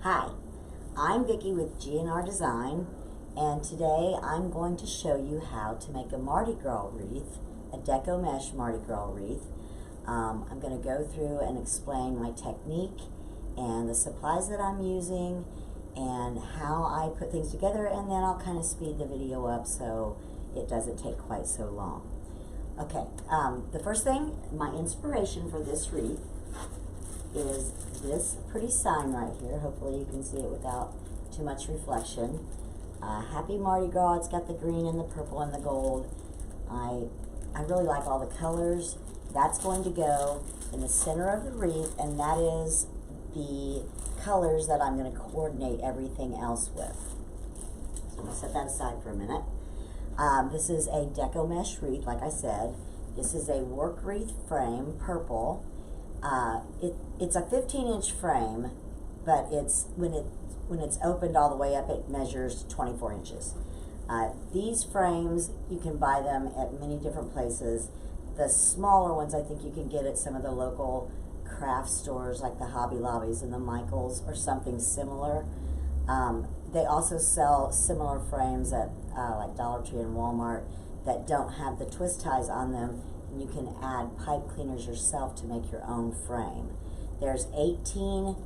Hi, I'm Vicki with G&R Design, and today I'm going to show you how to make a Mardi Gras wreath, a deco mesh Mardi Gras wreath. I'm going to go through and explain my technique and the supplies that I'm using and how I put things together, and then I'll kind of speed the video up so it doesn't take quite so long. Okay, the first thing, my inspiration for this wreath is this pretty sign right here. Hopefully you can see it without too much reflection. Happy Mardi Gras. It's got the green and the purple and the gold. I really like all the colors. That's going to go in the center of the wreath, and that is the colors that I'm going to coordinate everything else with. So I'm going to set that aside for a minute. This is a deco mesh wreath, like I said. This is a work wreath frame, purple. It's a 15-inch frame, but when it's opened all the way up, it measures 24 inches. These frames, you can buy them at many different places. The smaller ones, I think you can get at some of the local craft stores like the Hobby Lobbies and the Michaels or something similar. They also sell similar frames at like Dollar Tree and Walmart that don't have the twist ties on them, and you can add pipe cleaners yourself to make your own frame. There's 18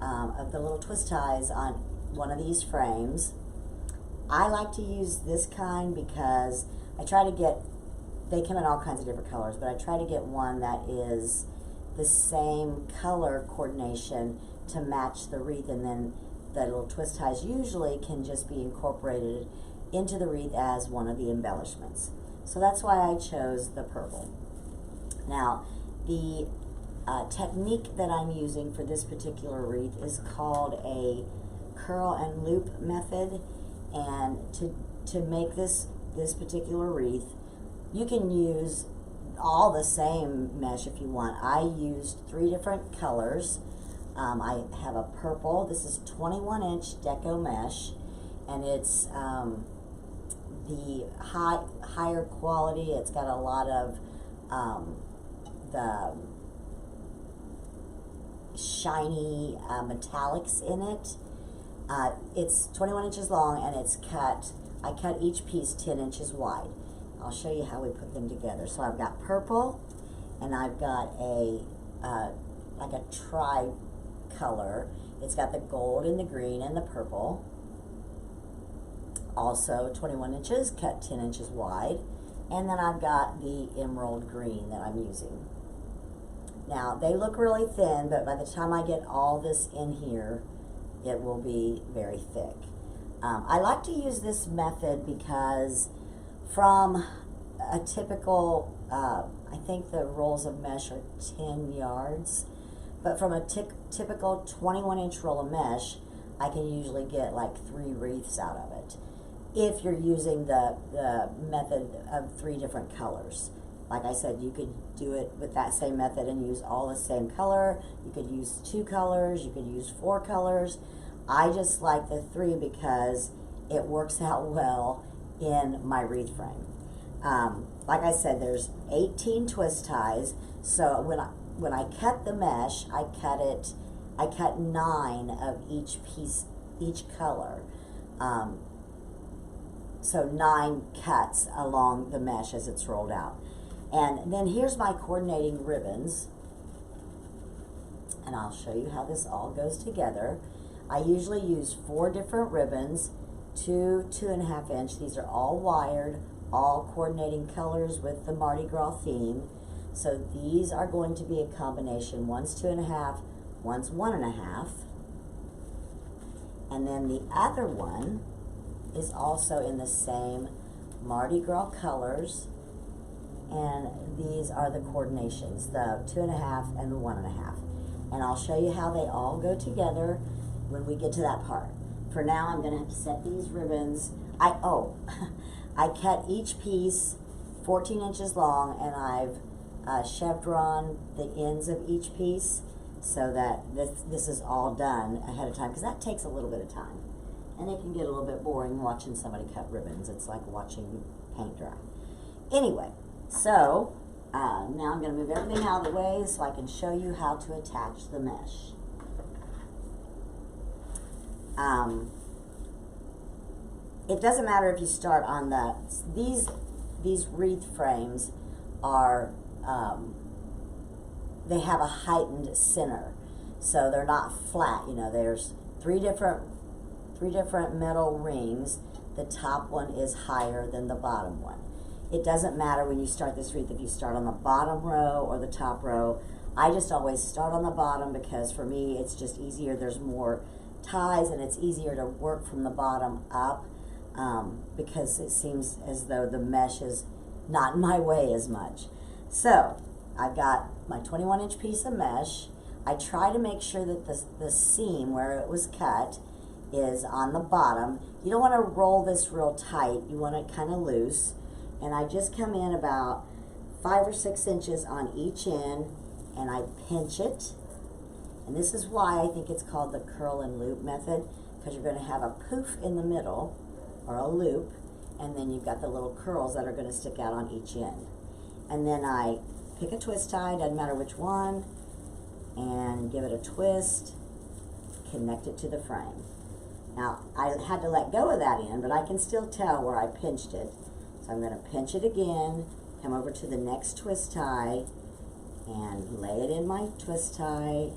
of the little twist ties on one of these frames. I like to use this kind because I try to get, they come in all kinds of different colors, but I try to get one that is the same color coordination to match the wreath, and then the little twist ties usually can just be incorporated into the wreath as one of the embellishments. So that's why I chose the purple. Now, the technique that I'm using for this particular wreath is called a curl and loop method, and to make this particular wreath, you can use all the same mesh if you want. I used 3 different colors. I have a purple. This is 21-inch deco mesh, and it's the higher quality. It's got a lot of the shiny metallics in it. It's 21 inches long, and it's cut. I cut each piece 10 inches wide. I'll show you how we put them together. So I've got purple, and I've got a like a tri-color. It's got the gold and the green and the purple. Also 21 inches, cut 10 inches wide. And then I've got the emerald green that I'm using. Now, they look really thin, but by the time I get all this in here, it will be very thick. I like to use this method because from a typical, I think the rolls of mesh are 10 yards, but from a typical 21-inch roll of mesh, I can usually get like 3 wreaths out of it, if you're using the method of 3 different colors. Like I said, you could do it with that same method and use all the same color. You could use 2 colors, you could use 4 colors. I just like the 3 because it works out well in my wreath frame. Like I said, there's 18 twist ties, so when I cut the mesh, I cut 9 of each piece, each color. So 9 cuts along the mesh as it's rolled out. And then here's my coordinating ribbons, and I'll show you how this all goes together. I usually use 4 different ribbons, 2 2.5 inch. These are all wired, all coordinating colors with the Mardi Gras theme. So these are going to be a combination. One's 2.5, one's 1.5. And then the other one is also in the same Mardi Gras colors, and these are the coordinations, the 2.5 and the 1.5. And I'll show you how they all go together when we get to that part. For now, I'm going to have to set these ribbons. I cut each piece 14 inches long, and I've chevron the ends of each piece so that this is all done ahead of time, because that takes a little bit of time. And it can get a little bit boring watching somebody cut ribbons. It's like watching paint dry. Anyway, so now I'm going to move everything out of the way so I can show you how to attach the mesh. It doesn't matter if you start on these wreath frames are, they have a heightened center. So they're not flat, you know, there's three different metal rings. The top one is higher than the bottom one. It doesn't matter when you start this wreath if you start on the bottom row or the top row. I just always start on the bottom because for me it's just easier. There's more ties and it's easier to work from the bottom up because it seems as though the mesh is not in my way as much. So I've got my 21-inch piece of mesh. I try to make sure that the seam where it was cut is on the bottom. You don't want to roll this real tight. You want it kind of loose. And I just come in about 5 or 6 inches on each end and I pinch it. And this is why I think it's called the curl and loop method, because you're going to have a poof in the middle or a loop, and then you've got the little curls that are going to stick out on each end. And then I pick a twist tie, doesn't matter which one, and give it a twist, connect it to the frame. Now, I had to let go of that end, but I can still tell where I pinched it. So I'm going to pinch it again, come over to the next twist tie, and lay it in my twist tie,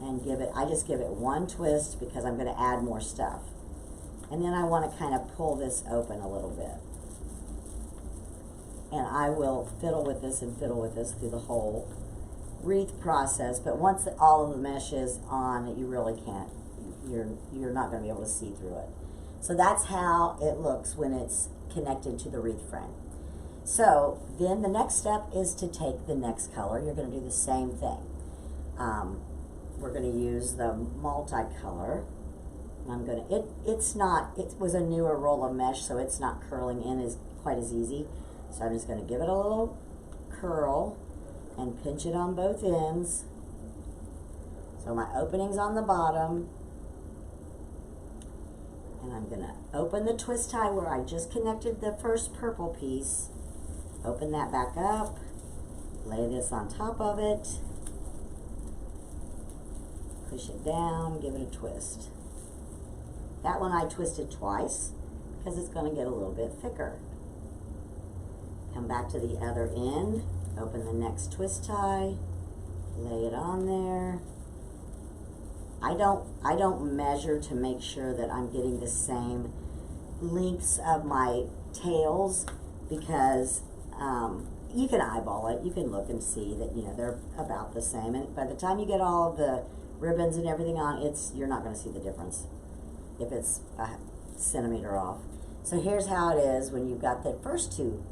and I just give it one twist because I'm going to add more stuff. And then I want to kind of pull this open a little bit. And I will fiddle with this and fiddle with this through the whole wreath process, but once all of the mesh is on, you really can't, you're not going to be able to see through it. So that's how it looks when it's connected to the wreath frame. So then the next step is to take the next color. You're going to do the same thing. We're going to use the multicolor. I'm going to, it was a newer roll of mesh, so it's not curling in quite as easy. So I'm just going to give it a little curl and pinch it on both ends. So my opening's on the bottom. And I'm going to open the twist tie where I just connected the first purple piece. Open that back up. Lay this on top of it. Push it down, give it a twist. That one I twisted twice because it's going to get a little bit thicker. Come back to the other end, open the next twist tie, lay it on there. I don't measure to make sure that I'm getting the same lengths of my tails because you can eyeball it. You can look and see that, you know, they're about the same. And by the time you get all of the ribbons and everything on, you're not going to see the difference if it's a centimeter off. So here's how it is when you've got the first two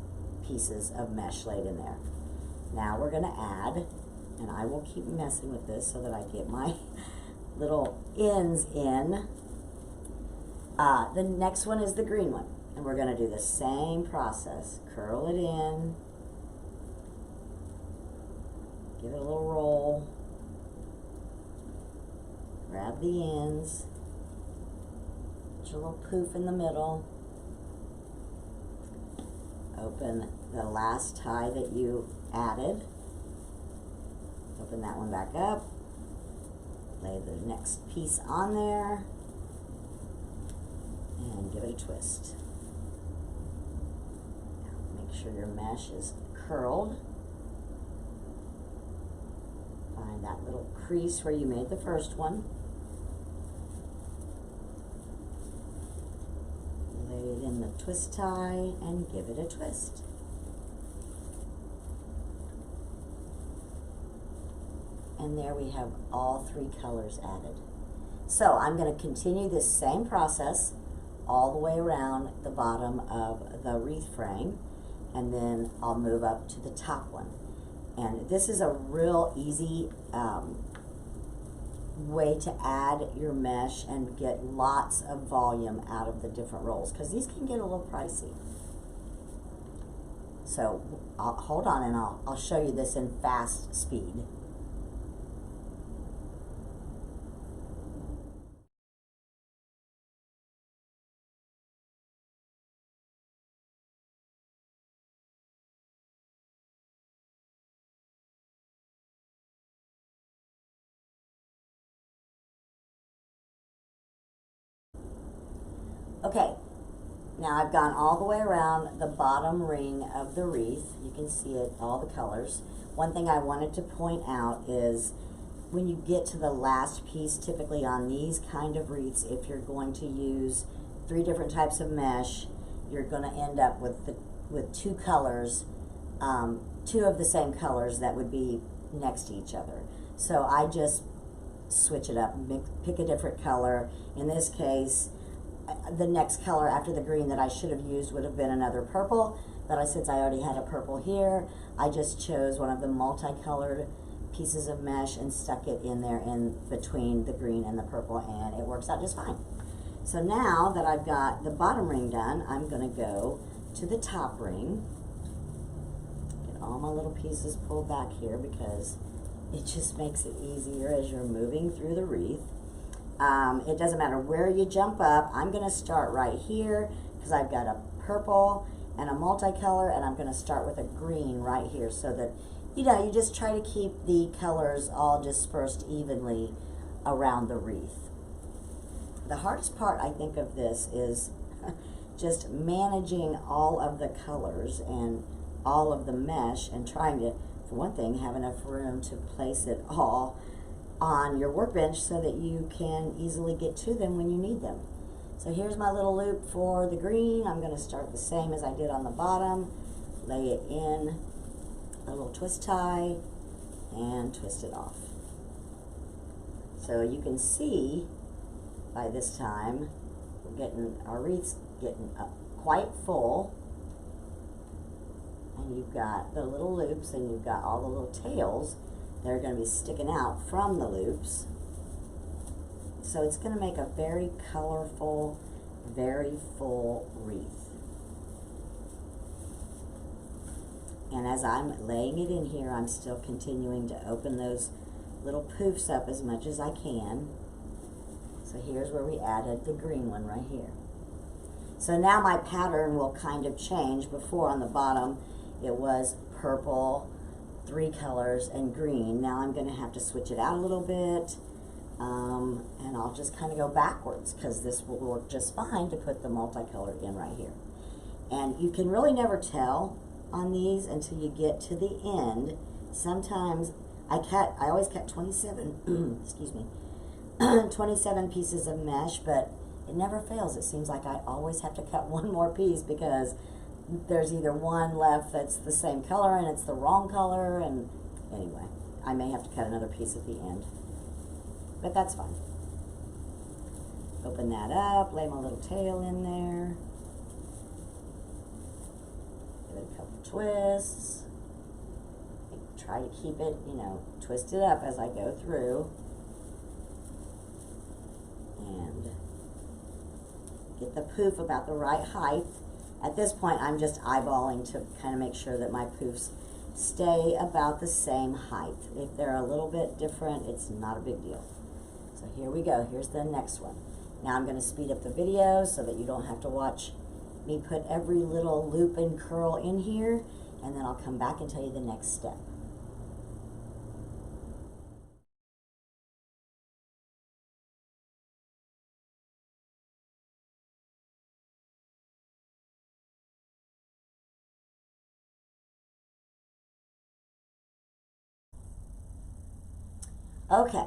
pieces of mesh laid in there. Now we're going to add, and I will keep messing with this so that I get my little ends in. The next one is the green one, and we're going to do the same process. Curl it in, give it a little roll, grab the ends, put your little poof in the middle, open the last tie that you added, open that one back up, lay the next piece on there, and give it a twist. Now make sure your mesh is curled. Find that little crease where you made the first one. Lay it in the twist tie and give it a twist. And there we have all three colors added. So I'm going to continue this same process all the way around the bottom of the wreath frame, and then I'll move up to the top one. And this is a real easy way to add your mesh and get lots of volume out of the different rolls, because these can get a little pricey. So hold on, and I'll show you this in fast speed. Okay, now I've gone all the way around the bottom ring of the wreath. You can see it, all the colors. One thing I wanted to point out is when you get to the last piece, typically on these kind of wreaths, if you're going to use 3 different types of mesh, you're going to end up with 2 colors, 2 of the same colors that would be next to each other. So I just switch it up, pick a different color. In this case, the next color after the green that I should have used would have been another purple, but since I already had a purple here, I just chose one of the multicolored pieces of mesh and stuck it in there in between the green and the purple, and it works out just fine. So now that I've got the bottom ring done, I'm going to go to the top ring. Get all my little pieces pulled back here because it just makes it easier as you're moving through the wreath. It doesn't matter where you jump up. I'm going to start right here because I've got a purple and a multicolor, and I'm going to start with a green right here so that, you know, you just try to keep the colors all dispersed evenly around the wreath. The hardest part, I think, of this is just managing all of the colors and all of the mesh and trying to, for one thing, have enough room to place it all on your workbench so that you can easily get to them when you need them. So here's my little loop for the green. I'm going to start the same as I did on the bottom, lay it in a little twist tie, and twist it off. So you can see by this time we're getting our wreaths getting up quite full, and you've got the little loops and you've got all the little tails that are going to be sticking out from the loops. So it's going to make a very colorful, very full wreath. And as I'm laying it in here, I'm still continuing to open those little poofs up as much as I can. So here's where we added the green one right here. So now my pattern will kind of change. Before on the bottom it was purple, 3 colors, and green. Now I'm going to have to switch it out a little bit, and I'll just kind of go backwards because this will work just fine to put the multicolored in right here. And you can really never tell on these until you get to the end. Sometimes I always cut 27 excuse me 27 pieces of mesh, but it never fails. It seems like I always have to cut one more piece because there's either one left that's the same color and it's the wrong color, and anyway, I may have to cut another piece at the end, but that's fine. Open that up, lay my little tail in there, give it a couple twists, try to keep it, you know, twisted up as I go through, and get the poof about the right height. At this point, I'm just eyeballing to kind of make sure that my poofs stay about the same height. If they're a little bit different, it's not a big deal. So here we go. Here's the next one. Now I'm going to speed up the video so that you don't have to watch me put every little loop and curl in here, and then I'll come back and tell you the next step. Okay,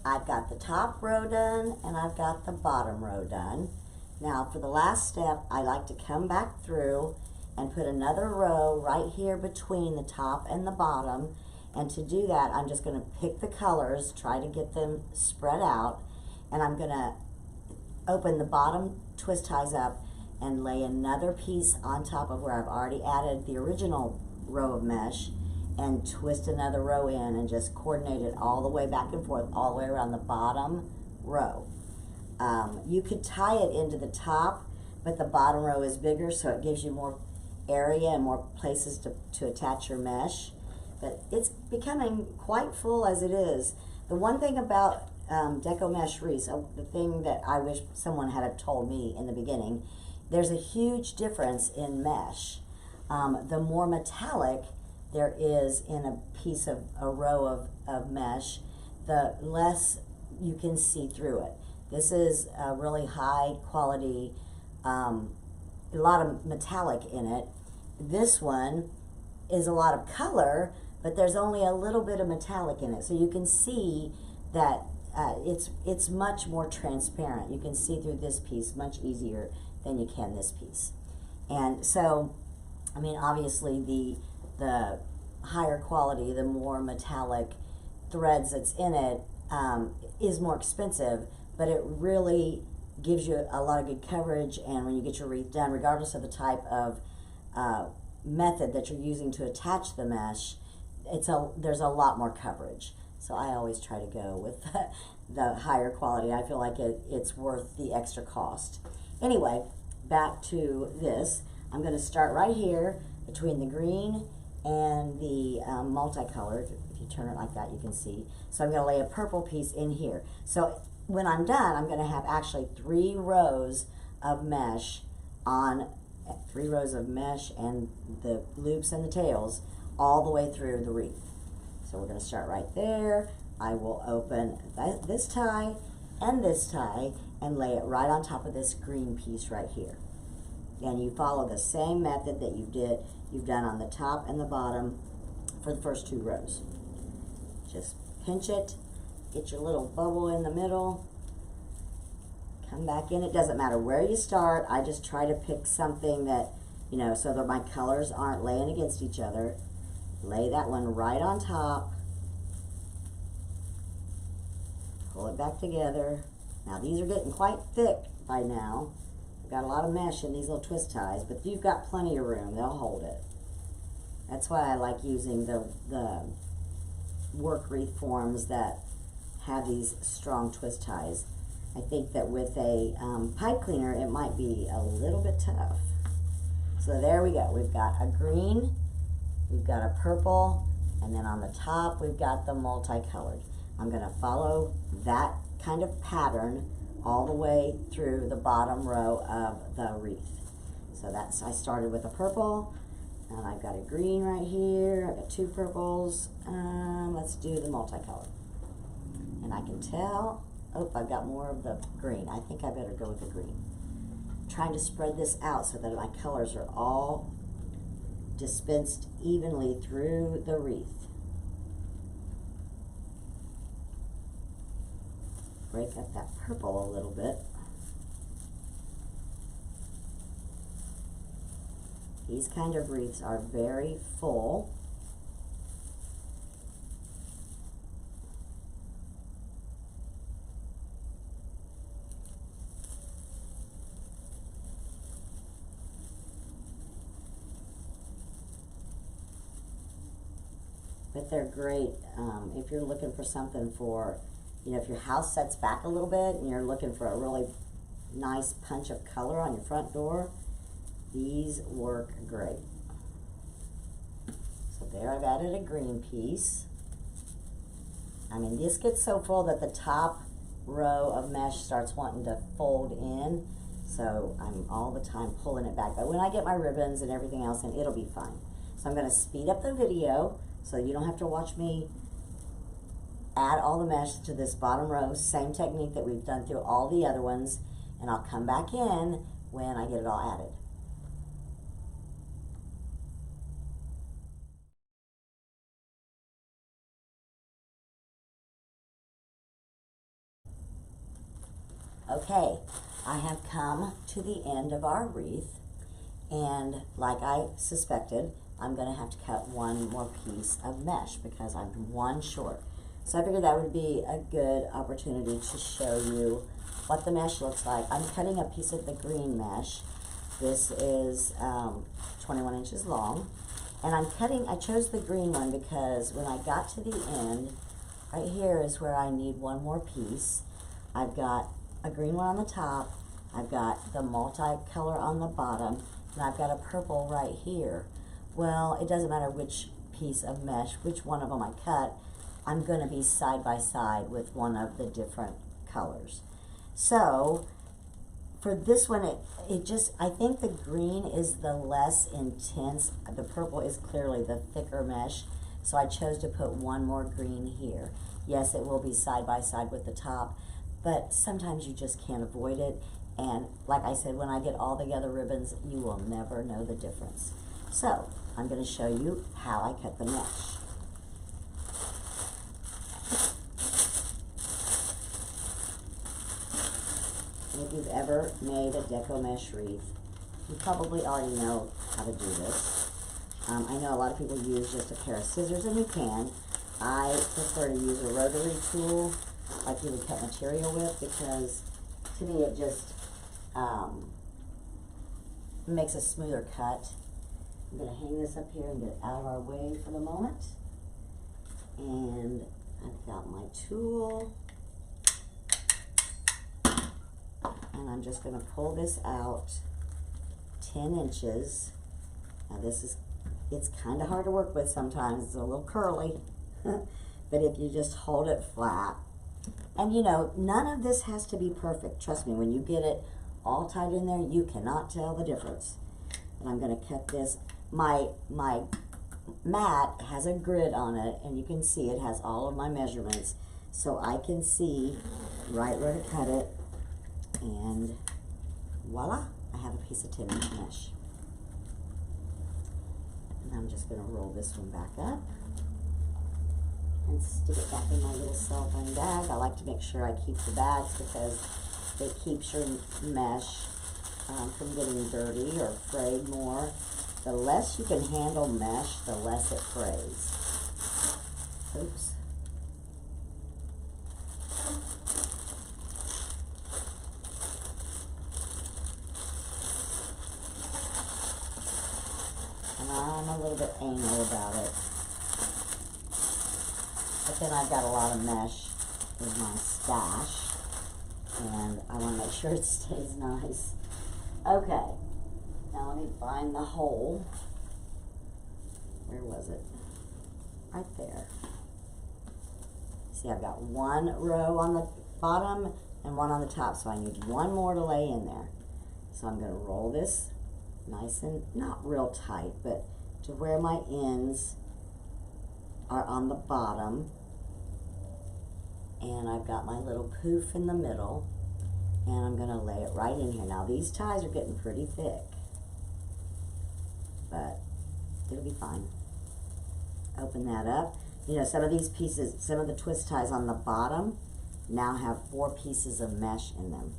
I've got the top row done and I've got the bottom row done. Now for the last step, I like to come back through and put another row right here between the top and the bottom. And to do that, I'm just going to pick the colors, try to get them spread out, and I'm going to open the bottom twist ties up and lay another piece on top of where I've already added the original row of mesh, and twist another row in and just coordinate it all the way back and forth, all the way around the bottom row. You could tie it into the top, but the bottom row is bigger, so it gives you more area and more places to attach your mesh. But it's becoming quite full as it is. The one thing about deco mesh wreaths, the thing that I wish someone had told me in the beginning, there's a huge difference in mesh. The more metallic there is in a row of mesh, the less you can see through it. This is a really high quality, a lot of metallic in it. This one is a lot of color, but there's only a little bit of metallic in it. So you can see that it's much more transparent. You can see through this piece much easier than you can this piece. And so, I mean, obviously the higher quality, the more metallic threads that's in it is more expensive, but it really gives you a lot of good coverage. And when you get your wreath done, regardless of the type of method that you're using to attach the mesh, there's a lot more coverage. So I always try to go with the higher quality. I feel like it's worth the extra cost. Anyway, back to this. I'm going to start right here between the green and the multicolored. If you turn it like that, you can see. So I'm going to lay a purple piece in here. So when I'm done, I'm going to have actually 3 rows of mesh on 3 rows of mesh and the loops and the tails all the way through the wreath. So we're going to start right there. I will open this tie and this tie and lay it right on top of this green piece right here. And you follow the same method that you've done on the top and the bottom for the first 2 rows. Just pinch it, get your little bubble in the middle, come back in. It doesn't matter where you start. I just try to pick something that, you know, so that my colors aren't laying against each other. Lay that one right on top. Pull it back together. Now these are getting quite thick by now. I've got a lot of mesh in these little twist ties, but you've got plenty of room. They'll hold it. That's why I like using the work wreath forms that have these strong twist ties. I think that with a pipe cleaner, it might be a little bit tough. So there we go. We've got a green, we've got a purple, and then on the top we've got the multicolored. I'm going to follow that kind of pattern all the way through the bottom row of the wreath. So I started with a purple, and I've got a green right here. I've got 2 purples. Let's do the multicolored. And I can tell, oh, I've got more of the green. I think I better go with the green. I'm trying to spread this out so that my colors are all dispensed evenly through the wreath. Break up that purple a little bit. These kind of wreaths are very full. But they're great if you're looking for something for, you know, if your house sets back a little bit and you're looking for a really nice punch of color on your front door, these work great. So there, I've added a green piece. I mean, this gets so full that the top row of mesh starts wanting to fold in. So I'm all the time pulling it back. But when I get my ribbons and everything else in, it'll be fine. So I'm going to speed up the video so you don't have to watch me add all the mesh to this bottom row. Same technique that we've done through all the other ones. And I'll come back in when I get it all added. Okay, I have come to the end of our wreath, and like I suspected, I'm going to have to cut one more piece of mesh because I'm one short. So I figured that would be a good opportunity to show you what the mesh looks like. I'm cutting a piece of the green mesh. This is 21 inches long, and I chose the green one because when I got to the end, right here is where I need one more piece. I've got a green one on the top, I've got the multicolor on the bottom, and I've got a purple right here. Well, it doesn't matter which piece of mesh, which one of them I cut, I'm going to be side by side with one of the different colors. So for this one, I think the green is the less intense. The purple is clearly the thicker mesh, so I chose to put one more green here. Yes, it will be side by side with the top, but sometimes you just can't avoid it. And like I said, when I get all the other ribbons, you will never know the difference. So I'm going to show you how I cut the mesh. If you've ever made a deco mesh wreath, you probably already know how to do this. I know a lot of people use just a pair of scissors, and you can. I prefer to use a rotary tool like you would cut material with, because to me it just makes a smoother cut. I'm going to hang this up here and get it out of our way for the moment. And I've got my tool. And I'm just going to pull this out 10 inches. Now it's kind of hard to work with sometimes. It's a little curly. But if you just hold it flat, and you know, none of this has to be perfect. Trust me, when you get it all tied in there, you cannot tell the difference. And I'm going to cut this. My mat has a grid on it, and you can see it has all of my measurements, so I can see right where to cut it. And voila, I have a piece of 10-inch mesh. And I'm just going to roll this one back up and stick it back in my little cellophane bag. I like to make sure I keep the bags because it keeps your mesh from getting dirty or frayed more. The less you can handle mesh, the less it frays. Oops. And I'm a little bit anal about it. But then I've got a lot of mesh in my stash, and I want to make sure it stays nice. Okay, now let me find the hole. Where was it? Right there. See, I've got one row on the bottom and one on the top, so I need one more to lay in there. So I'm going to roll this nice and not real tight, but to where my ends are on the bottom. And I've got my little poof in the middle, and I'm going to lay it right in here. Now these ties are getting pretty thick, but it'll be fine. Open that up. You know, some of these pieces, some of the twist ties on the bottom now have 4 pieces of mesh in them.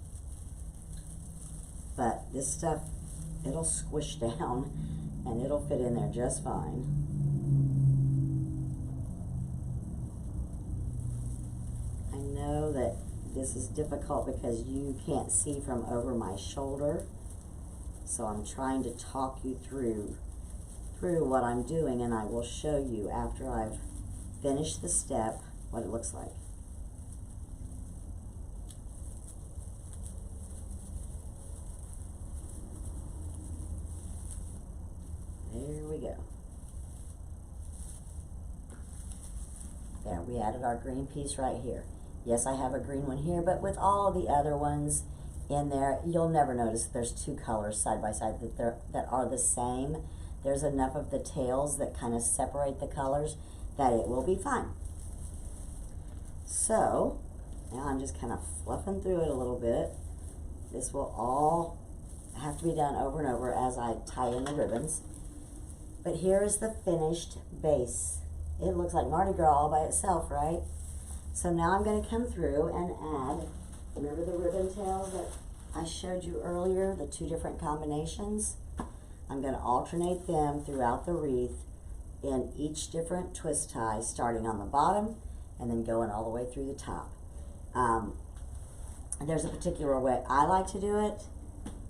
But this stuff, it'll squish down and it'll fit in there just fine. I know that this is difficult because you can't see from over my shoulder, so I'm trying to talk you through what I'm doing, and I will show you after I've finished the step what it looks like. There we go. There, we added our green piece right here. Yes, I have a green one here, but with all the other ones in there, you'll never notice there's 2 colors side by side that are the same. There's enough of the tails that kind of separate the colors that it will be fine. So, now I'm just kind of fluffing through it a little bit. This will all have to be done over and over as I tie in the ribbons. But here is the finished base. It looks like Mardi Gras all by itself, right? So now I'm going to come through and add, remember the ribbon tails that I showed you earlier, the 2 different combinations? I'm going to alternate them throughout the wreath in each different twist tie, starting on the bottom and then going all the way through the top. There's a particular way I like to do it.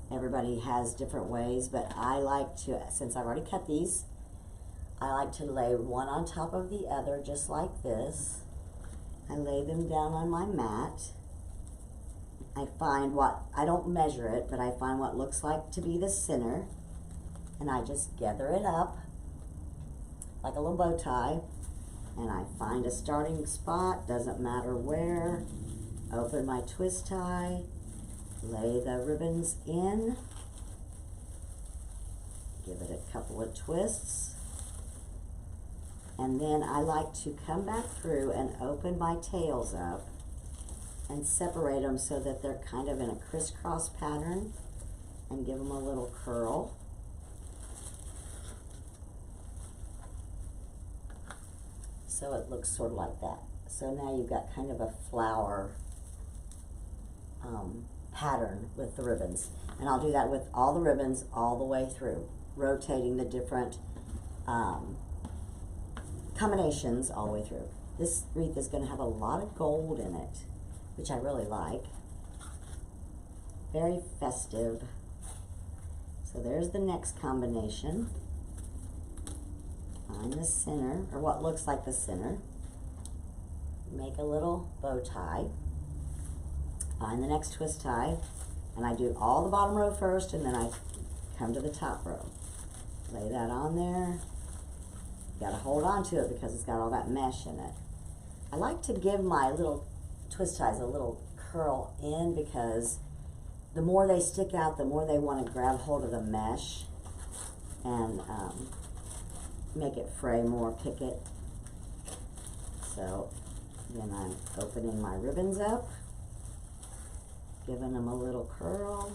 Everybody has different ways, but I like to, since I've already cut these, I like to lay one on top of the other just like this. I lay them down on my mat. I find what, I don't measure it, but I find what looks like to be the center, and I just gather it up like a little bow tie, and I find a starting spot, doesn't matter where, open my twist tie, lay the ribbons in, give it a couple of twists, and then I like to come back through and open my tails up and separate them so that they're kind of in a crisscross pattern, and give them a little curl. So it looks sort of like that. So now you've got kind of a flower pattern with the ribbons. And I'll do that with all the ribbons all the way through, rotating the different combinations all the way through. This wreath is going to have a lot of gold in it, which I really like. Very festive. So there's the next combination. Find the center, or what looks like the center. Make a little bow tie. Find the next twist tie, and I do all the bottom row first, and then I come to the top row. Lay that on there. You gotta hold on to it because it's got all that mesh in it. I like to give my little twist ties a little curl in, because the more they stick out, the more they want to grab hold of the mesh and make it fray more, pick it. So then I'm opening my ribbons up, giving them a little curl.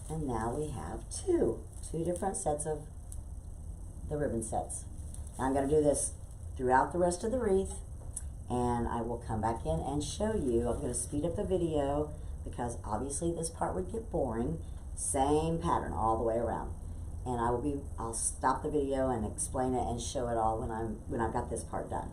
And now we have two different sets of the ribbon sets. Now I'm going to do this throughout the rest of the wreath, and I will come back in and show you. I'm going to speed up the video because obviously this part would get boring. Same pattern all the way around. And I'll stop the video and explain it and show it all when I've got this part done.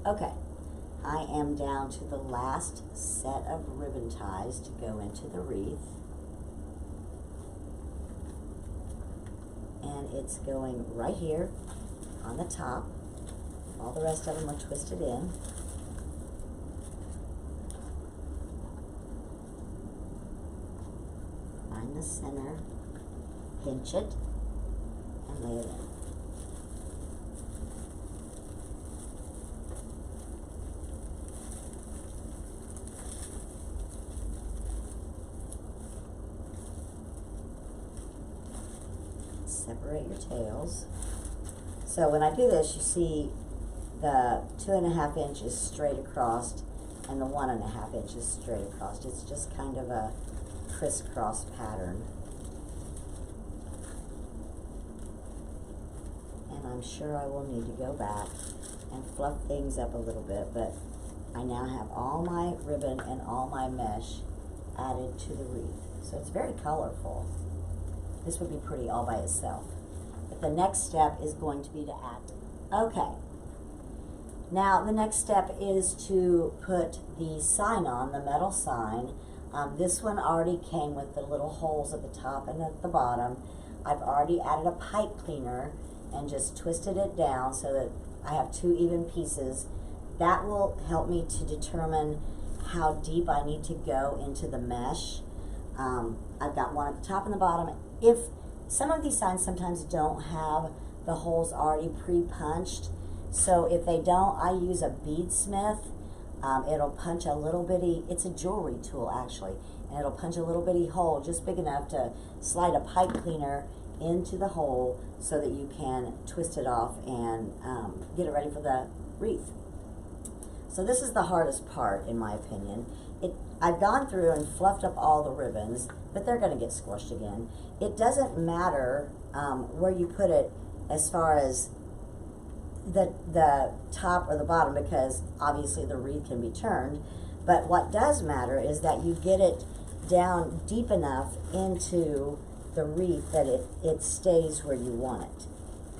Okay, I am down to the last set of ribbon ties to go into the wreath. And it's going right here on the top. All the rest of them are twisted in. Find the center, pinch it, and lay it in. Separate your tails. So when I do this, you see the 2.5 inches straight across and the 1.5 inches straight across. It's just kind of a crisscross pattern. And I'm sure I will need to go back and fluff things up a little bit, but I now have all my ribbon and all my mesh added to the wreath. So it's very colorful. This would be pretty all by itself. But the next step is going to be to add. Okay. Now the next step is to put the sign on, the metal sign. This one already came with the little holes at the top and at the bottom. I've already added a pipe cleaner and just twisted it down so that I have 2 even pieces. That will help me to determine how deep I need to go into the mesh. I've got one at the top and the bottom. If some of these signs sometimes don't have the holes already pre-punched, so if they don't, I use a beadsmith. It'll punch a little bitty, it's a jewelry tool actually, and it'll punch a little bitty hole just big enough to slide a pipe cleaner into the hole so that you can twist it off and get it ready for the wreath. So this is the hardest part, in my opinion. I've gone through and fluffed up all the ribbons, but they're going to get squished again. It doesn't matter where you put it as far as the top or the bottom, because obviously the wreath can be turned. But what does matter is that you get it down deep enough into the wreath that it stays where you want it.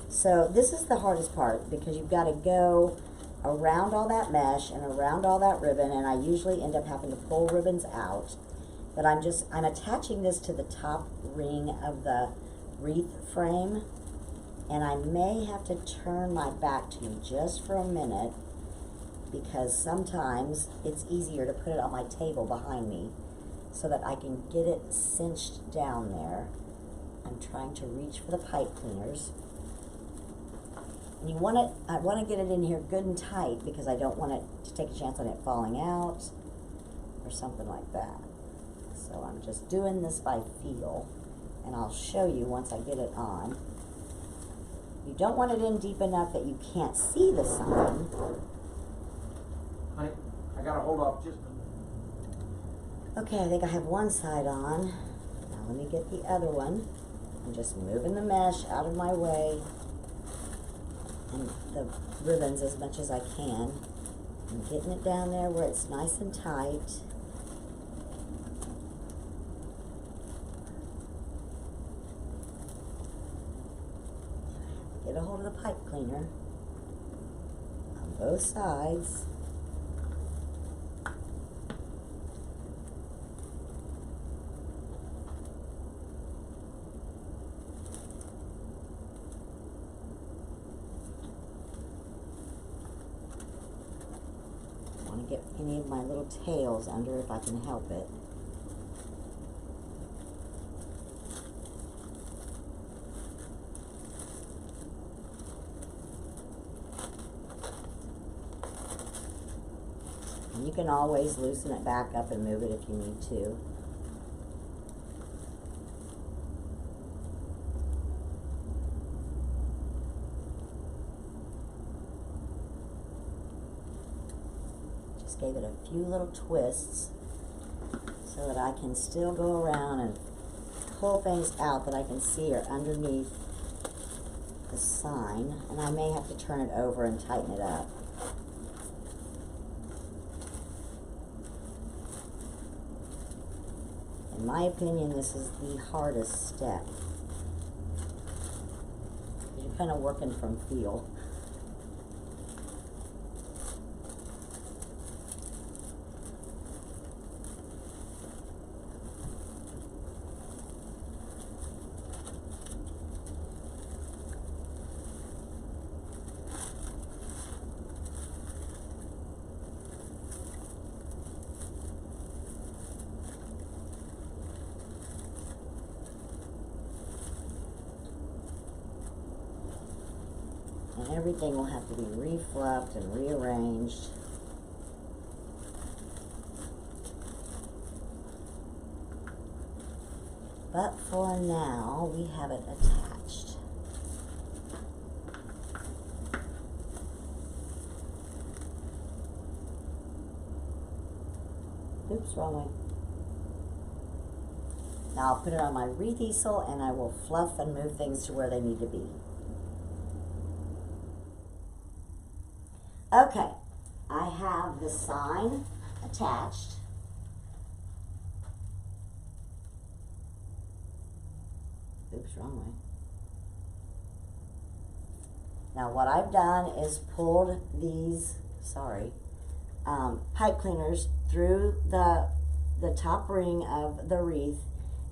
So this is the hardest part, because you've got to go around all that mesh and around all that ribbon, and I usually end up having to pull ribbons out. But I'm attaching this to the top ring of the wreath frame, And I may have to turn my back to you just for a minute because sometimes it's easier to put it on my table behind me so that I can get it cinched down there. I'm trying to reach for the pipe cleaners. And I want to get it in here good and tight because I don't want it to take a chance on it falling out or something like that. So I'm just doing this by feel, and I'll show you once I get it on. You don't want it in deep enough that you can't see the sign. Honey, I gotta hold off just a minute. Okay, I think I have one side on. Now let me get the other one. I'm just moving the mesh out of my way and the ribbons as much as I can. I'm getting it down there where it's nice and tight. Get a hold of the pipe cleaner on both sides. I want to get any of my little tails under if I can help it. And you can always loosen it back up and move it if you need to. Just gave it a few little twists so that I can still go around and pull things out that I can see are underneath the sign. And I may have to turn it over and tighten it up. In my opinion, this is the hardest step. You're kind of working from feel. And everything will have to be refluffed and rearranged. But for now, we have it attached. Oops, wrong way. Now I'll put it on my wreath easel and I will fluff and move things to where they need to be. Okay, I have the sign attached. Oops, wrong way. Now what I've done is pulled these, pipe cleaners through the top ring of the wreath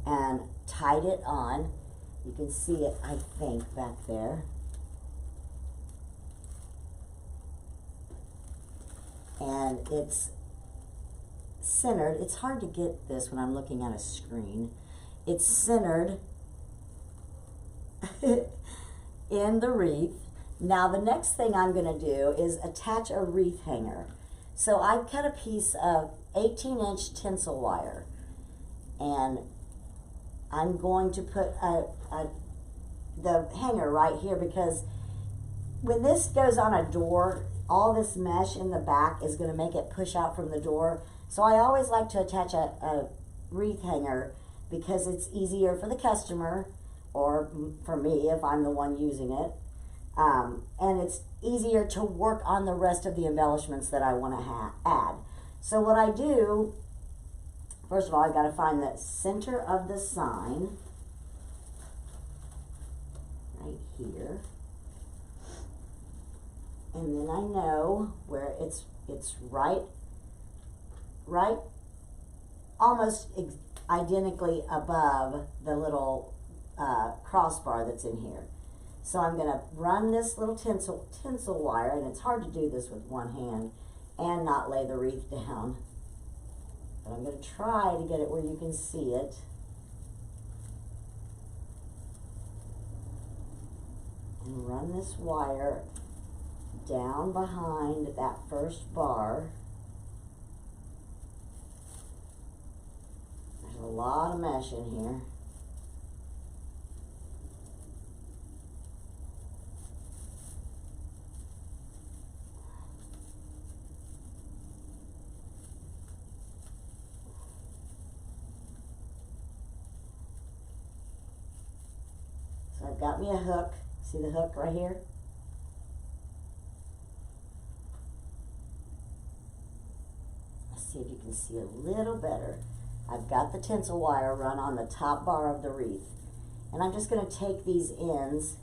and tied it on. You can see it, I think, back there. And it's centered. It's hard to get this when I'm looking at a screen. It's centered in the wreath. Now the next thing I'm going to do is attach a wreath hanger. So I cut a piece of 18-inch tinsel wire, and I'm going to put the hanger right here, because when this goes on a door, all this mesh in the back is going to make it push out from the door. So I always like to attach a wreath hanger because it's easier for the customer, or for me if I'm the one using it. And it's easier to work on the rest of the embellishments that I want to add. So what I do, first of all, I've got to find the center of the sign right here. And then I know where it's right almost identically above the little crossbar that's in here. So I'm going to run this little tinsel wire, and it's hard to do this with one hand and not lay the wreath down. But I'm going to try to get it where you can see it. And run this wire down behind that first bar. There's a lot of mesh in here. So I've got me a hook. See the hook right here? Let's see if you can see a little better. I've got the tinsel wire run on the top bar of the wreath. And I'm just going to take these ends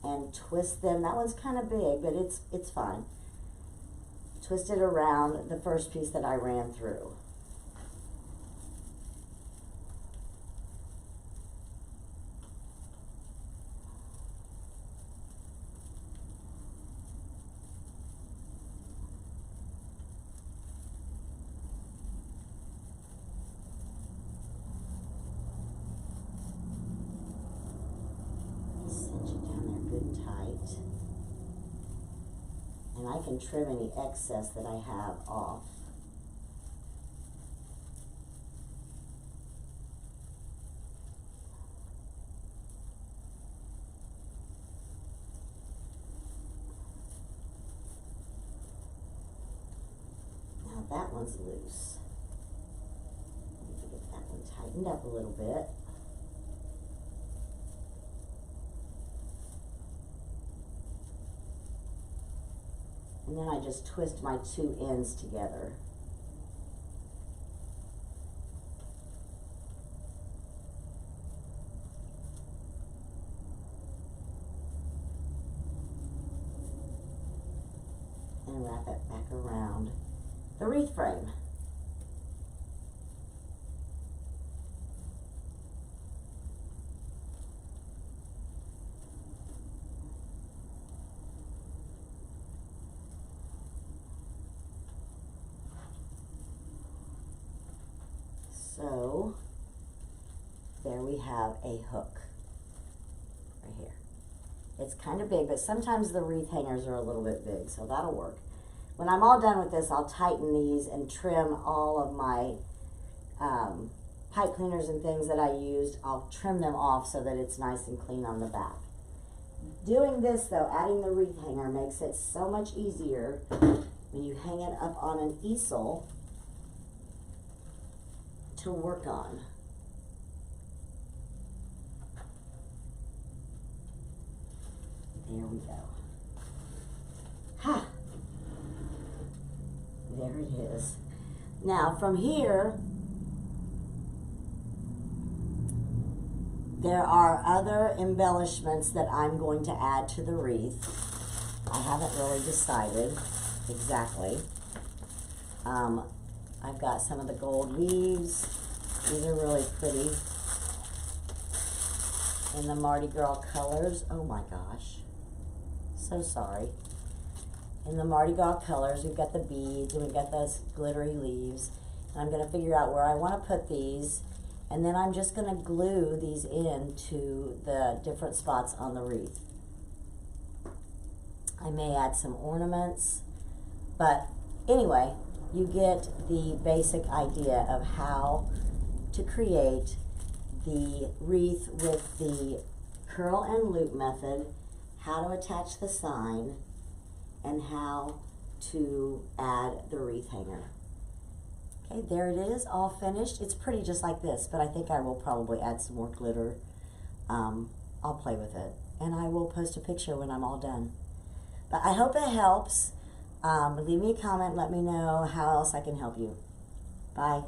and twist them. That one's kind of big, but it's fine. Twist it around the first piece that I ran through. Cinch it down there good and tight. And I can trim any excess that I have off. Now that one's loose. I need to get that one tightened up a little bit. And then I just twist my two ends together. And wrap it back around the wreath frame. So there we have a hook right here. It's kind of big, but sometimes the wreath hangers are a little bit big, so that'll work. When I'm all done with this, I'll tighten these and trim all of my pipe cleaners and things that I used. I'll trim them off so that it's nice and clean on the back. Doing this though, adding the wreath hanger makes it so much easier when you hang it up on an easel to work on. There we go. Ha! There it is. Now from here, there are other embellishments that I'm going to add to the wreath. I haven't really decided exactly. I've got some of the gold leaves. These are really pretty. In the Mardi Gras colors. Oh my gosh. So sorry. In the Mardi Gras colors, we've got the beads and we've got those glittery leaves. And I'm going to figure out where I want to put these. And then I'm just going to glue these into the different spots on the wreath. I may add some ornaments. But anyway, you get the basic idea of how to create the wreath with the curl and loop method, how to attach the sign, and how to add the wreath hanger. Okay, there it is, all finished. It's pretty just like this, but I think I will probably add some more glitter. I'll play with it, and I will post a picture when I'm all done. But I hope it helps. Leave me a comment, let me know how else I can help you. Bye.